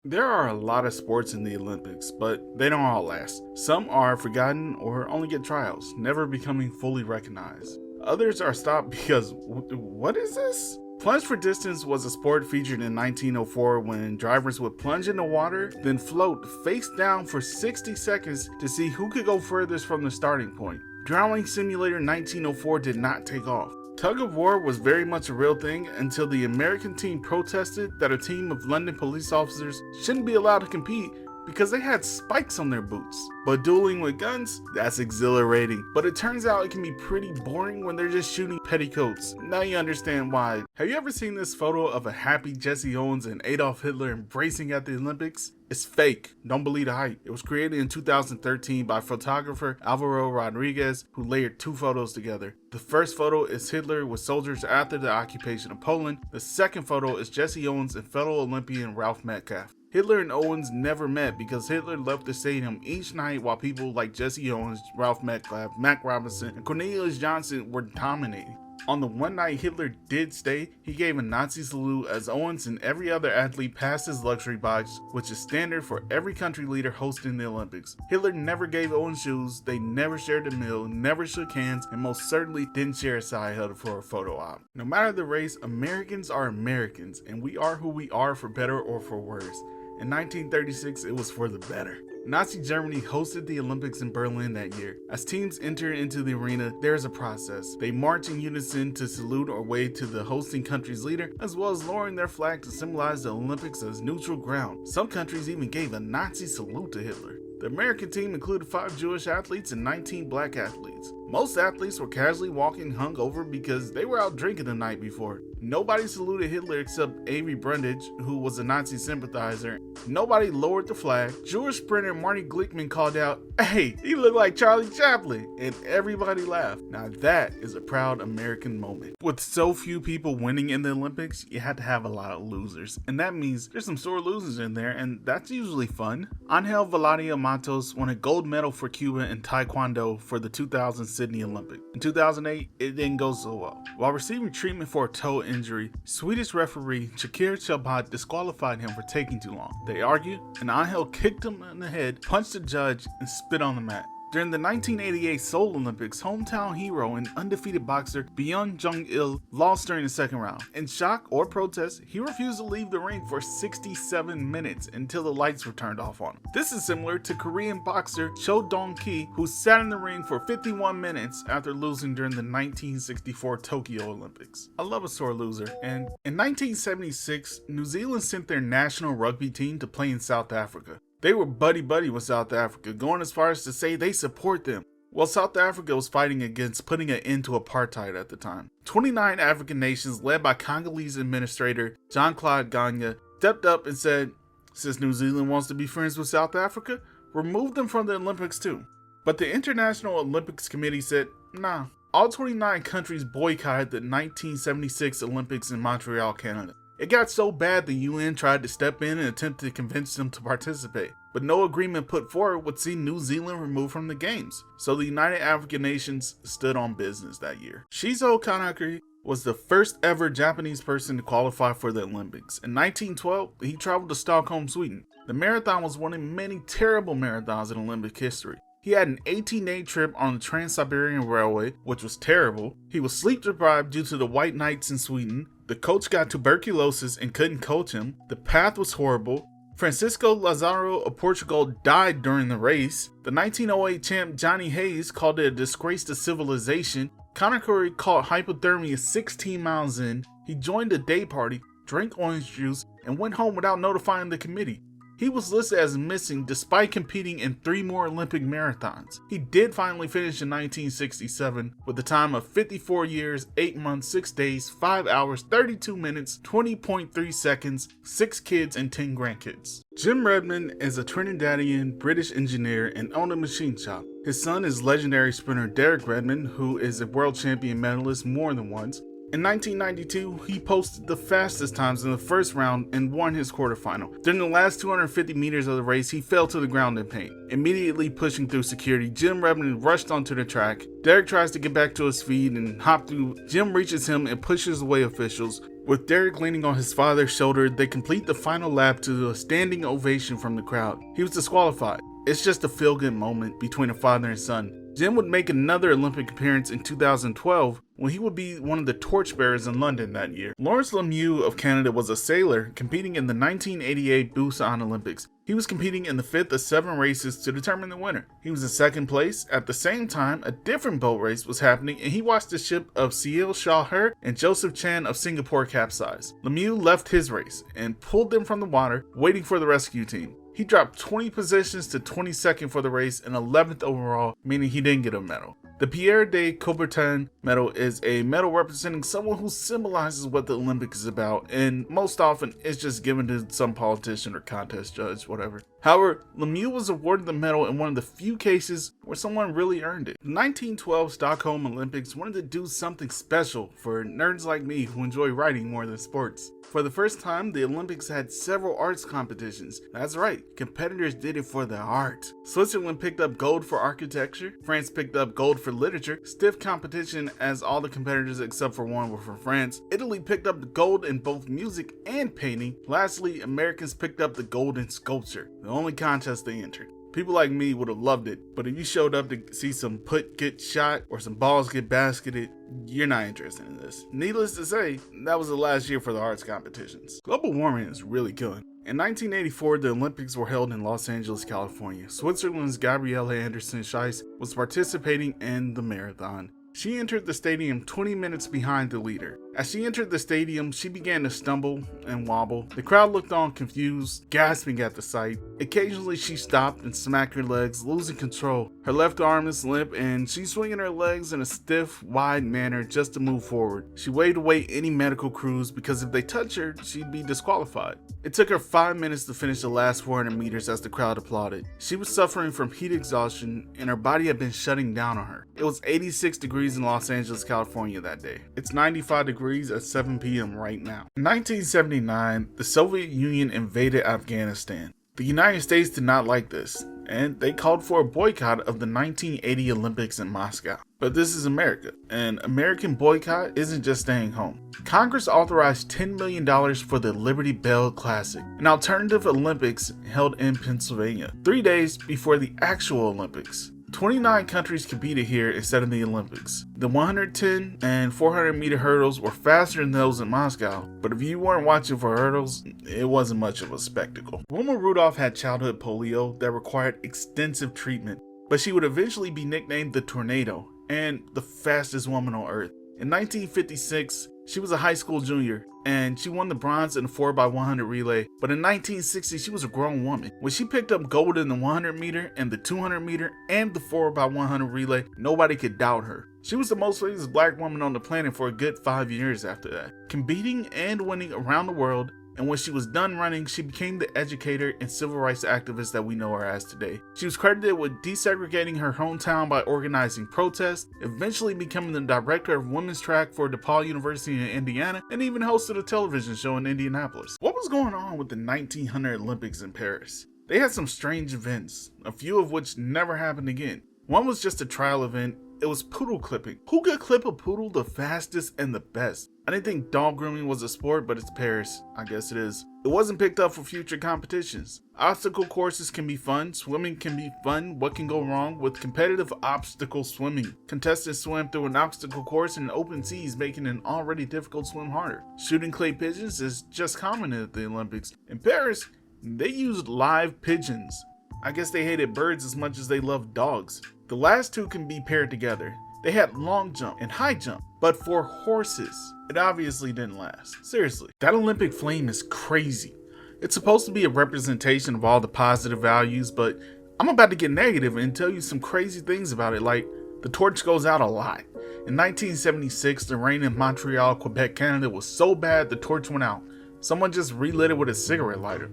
There are a lot of sports in the Olympics, but they don't all last. Some are forgotten or only get tryouts, never becoming fully recognized. Others are stopped because, what is this? Plunge for distance was a sport featured in 1904 when drivers would plunge in the water, then float face down for 60 seconds to see who could go furthest from the starting point. Drowning Simulator 1904 did not take off. Tug of war was very much a real thing until the American team protested that a team of London police officers shouldn't be allowed to compete because they had spikes on their boots. But dueling with guns, that's exhilarating. But it turns out it can be pretty boring when they're just shooting petticoats. Now you understand why. Have you ever seen this photo of a happy Jesse Owens and Adolf Hitler embracing at the Olympics? It's fake. Don't believe the hype. It was created in 2013 by photographer Alvaro Rodriguez, who layered two photos together. The first photo is Hitler with soldiers after the occupation of Poland. The second photo is Jesse Owens and fellow Olympian Ralph Metcalf. Hitler and Owens never met because Hitler left the stadium each night while people like Jesse Owens, Ralph Metcalf, Mac Robinson, and Cornelius Johnson were dominating. On the one night Hitler did stay, he gave a Nazi salute as Owens and every other athlete passed his luxury box, which is standard for every country leader hosting the Olympics. Hitler never gave Owens shoes, they never shared a meal, never shook hands, and most certainly didn't share a side huddle for a photo op. No matter the race, Americans are Americans, and we are who we are for better or for worse. In 1936, it was for the better. Nazi Germany hosted the Olympics in Berlin that year. As teams enter into the arena, there is a process. They march in unison to salute or wave to the hosting country's leader, as well as lowering their flag to symbolize the Olympics as neutral ground. Some countries even gave a Nazi salute to Hitler. The American team included 5 Jewish athletes and 19 black athletes. Most athletes were casually walking hungover because they were out drinking the night before. Nobody saluted Hitler except Avery Brundage, who was a Nazi sympathizer. Nobody lowered the flag. Jewish sprinter Marty Glickman called out, "Hey, he looked like Charlie Chaplin," and everybody laughed. Now that is a proud American moment. With so few people winning in the Olympics, you had to have a lot of losers. And that means there's some sore losers in there, and that's usually fun. Angel Valadia Matos won a gold medal for Cuba in Taekwondo for the 2000 Sydney Olympics. In 2008, it didn't go so well. While receiving treatment for a toe injury, Swedish referee Shakir Chabat disqualified him for taking too long. They argued, and Angel kicked him in the head, punched the judge, and spit on the mat. During the 1988 Seoul Olympics, hometown hero and undefeated boxer Byung Jung-il lost during the second round. In shock or protest, he refused to leave the ring for 67 minutes until the lights were turned off on him. This is similar to Korean boxer Cho Dong-ki, who sat in the ring for 51 minutes after losing during the 1964 Tokyo Olympics. I love a sore loser, and in 1976, New Zealand sent their national rugby team to play in South Africa. They were buddy-buddy with South Africa, going as far as to say they support them. Well, South Africa was fighting against putting an end to apartheid at the time. 29 African nations, led by Congolese administrator Jean-Claude Gagne, stepped up and said, since New Zealand wants to be friends with South Africa, remove them from the Olympics too. But the International Olympics Committee said, nah. All 29 countries boycotted the 1976 Olympics in Montreal, Canada. It got so bad the UN tried to step in and attempt to convince them to participate, but no agreement put forward would see New Zealand removed from the games, so the United African Nations stood on business that year. Shizo Kanakuri was the first ever Japanese person to qualify for the Olympics. In 1912, he traveled to Stockholm, Sweden. The marathon was one of many terrible marathons in Olympic history. He had an 18-day trip on the Trans-Siberian Railway, which was terrible. He was sleep deprived due to the White Nights in Sweden. The coach got tuberculosis and couldn't coach him. The path was horrible. Francisco Lazaro of Portugal died during the race. The 1908 champ Johnny Hayes called it a disgrace to civilization. Kanakuri caught hypothermia 16 miles in. He joined a day party, drank orange juice, and went home without notifying the committee. He was listed as missing despite competing in 3 more Olympic marathons. He did finally finish in 1967 with a time of 54 years, 8 months, 6 days, 5 hours, 32 minutes, 20.3 seconds, 6 kids, and 10 grandkids. Jim Redmond is a Trinidadian British engineer and owned a machine shop. His son is legendary sprinter Derek Redmond, who is a world champion medalist more than once. In 1992, he posted the fastest times in the first round and won his quarterfinal. During the last 250 meters of the race, he fell to the ground in pain. Immediately pushing through security, Jim Redmond rushed onto the track. Derek tries to get back to his feet and hop through. Jim reaches him and pushes away officials. With Derek leaning on his father's shoulder, they complete the final lap to a standing ovation from the crowd. He was disqualified. It's just a feel-good moment between a father and son. Jim would make another Olympic appearance in 2012 when he would be one of the torchbearers in London that year. Lawrence Lemieux of Canada was a sailor competing in the 1988 Busan Olympics. He was competing in the 5th of 7 races to determine the winner. He was in 2nd place. At the same time, a different boat race was happening and he watched the ship of Ciel Shaw Her and Joseph Chan of Singapore capsize. Lemieux left his race and pulled them from the water, waiting for the rescue team. He dropped 20 positions to 22nd for the race and 11th overall, meaning he didn't get a medal. The Pierre de Coubertin medal is a medal representing someone who symbolizes what the Olympics is about, and most often it's just given to some politician or contest judge, whatever. However, Lemieux was awarded the medal in one of the few cases where someone really earned it. The 1912 Stockholm Olympics wanted to do something special for nerds like me who enjoy writing more than sports. For the first time, the Olympics had several arts competitions. That's right, competitors did it for the art. Switzerland picked up gold for architecture, France picked up gold for literature, stiff competition as all the competitors except for one were from France. Italy picked up the gold in both music and painting. Lastly, Americans picked up the gold in sculpture, the only contest they entered. People like me would have loved it, but if you showed up to see some put get shot or some balls get basketed, you're not interested in this. Needless to say, that was the last year for the arts competitions. Global warming is really killing. In 1984, the Olympics were held in Los Angeles, California. Switzerland's Gabriele Anderson Scheiss was participating in the marathon. She entered the stadium 20 minutes behind the leader. As she entered the stadium, she began to stumble and wobble. The crowd looked on confused, gasping at the sight. Occasionally, she stopped and smacked her legs, losing control. Her left arm is limp, and she's swinging her legs in a stiff, wide manner just to move forward. She waved away any medical crews because if they touched her, she'd be disqualified. It took her 5 minutes to finish the last 400 meters as the crowd applauded. She was suffering from heat exhaustion, and her body had been shutting down on her. It was 86 degrees in Los Angeles, California that day. It's 95 degrees at 7 p.m. right now. In 1979, the Soviet Union invaded Afghanistan. The United States did not like this, and they called for a boycott of the 1980 Olympics in Moscow. But this is America. An American boycott isn't just staying home. Congress authorized $10 million for the Liberty Bell Classic, an alternative Olympics held in Pennsylvania, 3 days before the actual Olympics. 29 countries competed here instead of the Olympics. The 110 and 400 meter hurdles were faster than those in Moscow, but if you weren't watching for hurdles, it wasn't much of a spectacle. Wilma Rudolph had childhood polio that required extensive treatment, but she would eventually be nicknamed the Tornado and the fastest woman on earth. In 1956, she was a high school junior, and she won the bronze in the 4x100 relay, but in 1960 she was a grown woman. When she picked up gold in the 100 meter and the 200 meter and the 4x100 relay, nobody could doubt her. She was the most famous black woman on the planet for a good 5 years after that, competing and winning around the world. And when she was done running, she became the educator and civil rights activist that we know her as today. She was credited with desegregating her hometown by organizing protests, eventually becoming the director of women's track for DePaul University in Indiana, and even hosted a television show in Indianapolis. What was going on with the 1900 Olympics in Paris? They had some strange events, a few of which never happened again. One was just a trial event. It was poodle clipping. Who could clip a poodle the fastest and the best? I didn't think dog grooming was a sport, but it's Paris. I guess it is. It wasn't picked up for future competitions. Obstacle courses can be fun. Swimming can be fun. What can go wrong with competitive obstacle swimming? Contestants swim through an obstacle course in open seas, making an already difficult swim harder. Shooting clay pigeons is just common at the Olympics. In Paris, they used live pigeons. I guess they hated birds as much as they loved dogs. The last two can be paired together. They had long jump and high jump, but for horses, it obviously didn't last. Seriously, that Olympic flame is crazy. It's supposed to be a representation of all the positive values, but I'm about to get negative and tell you some crazy things about it, like the torch goes out a lot. In 1976, the rain in Montreal, Quebec, Canada was so bad the torch went out. Someone just relit it with a cigarette lighter.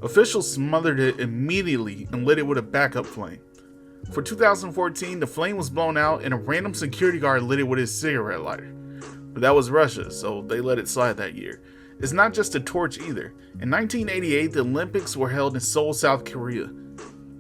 Officials smothered it immediately and lit it with a backup flame. For 2014, the flame was blown out and a random security guard lit it with his cigarette lighter. But that was Russia, so they let it slide that year. It's not just a torch either. In 1988, the Olympics were held in Seoul, South Korea.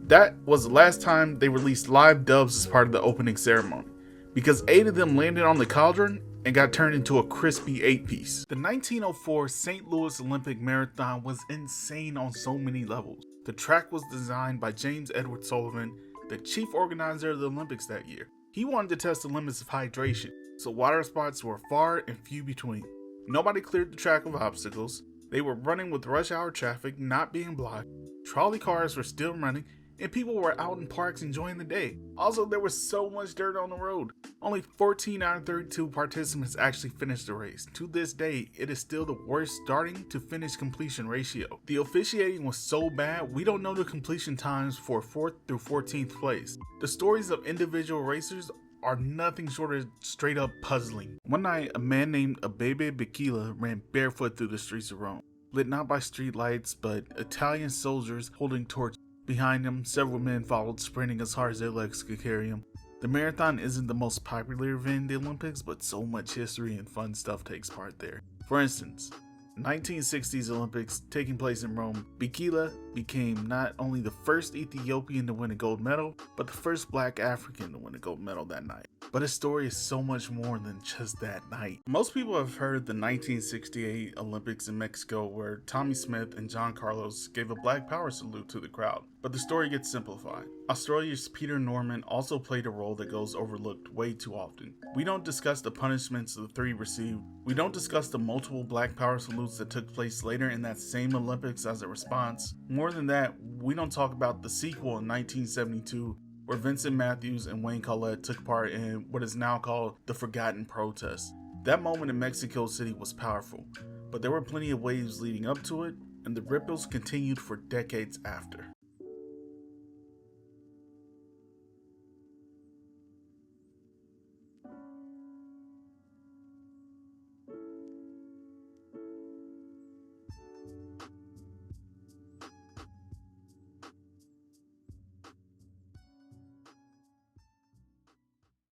That was the last time they released live dubs as part of the opening ceremony. Because 8 of them landed on the cauldron, and got turned into a crispy 8-piece. The 1904 St. Louis Olympic Marathon was insane on so many levels. The track was designed by James Edward Sullivan, the chief organizer of the Olympics that year. He wanted to test the limits of hydration, so water spots were far and few between. Nobody cleared the track of obstacles. They were running with rush hour traffic not being blocked. Trolley cars were still running, and people were out in parks enjoying the day. Also, there was so much dirt on the road. Only 14 out of 32 participants actually finished the race. To this day, it is still the worst starting to finish completion ratio. The officiating was so bad, we don't know the completion times for 4th through 14th place. The stories of individual racers are nothing short of straight up puzzling. One night, a man named Abebe ran barefoot through the streets of Rome. Lit not by street lights, but Italian soldiers holding torches. Behind him, several men followed, sprinting as hard as their legs could carry him. The marathon isn't the most popular event in the Olympics, but so much history and fun stuff takes part there. For instance, 1960s Olympics taking place in Rome, Bikila became not only the first Ethiopian to win a gold medal, but the first Black African to win a gold medal that night. But his story is so much more than just that night. Most people have heard the 1968 Olympics in Mexico, where Tommy Smith and John Carlos gave a Black Power salute to the crowd. But the story gets simplified. Australia's Peter Norman also played a role that goes overlooked way too often. We don't discuss the punishments the three received. We don't discuss the multiple Black Power salutes that took place later in that same Olympics as a response. More than that, we don't talk about the sequel in 1972, where Vincent Matthews and Wayne Collette took part in what is now called the Forgotten Protest. That moment in Mexico City was powerful, but there were plenty of waves leading up to it, and the ripples continued for decades after.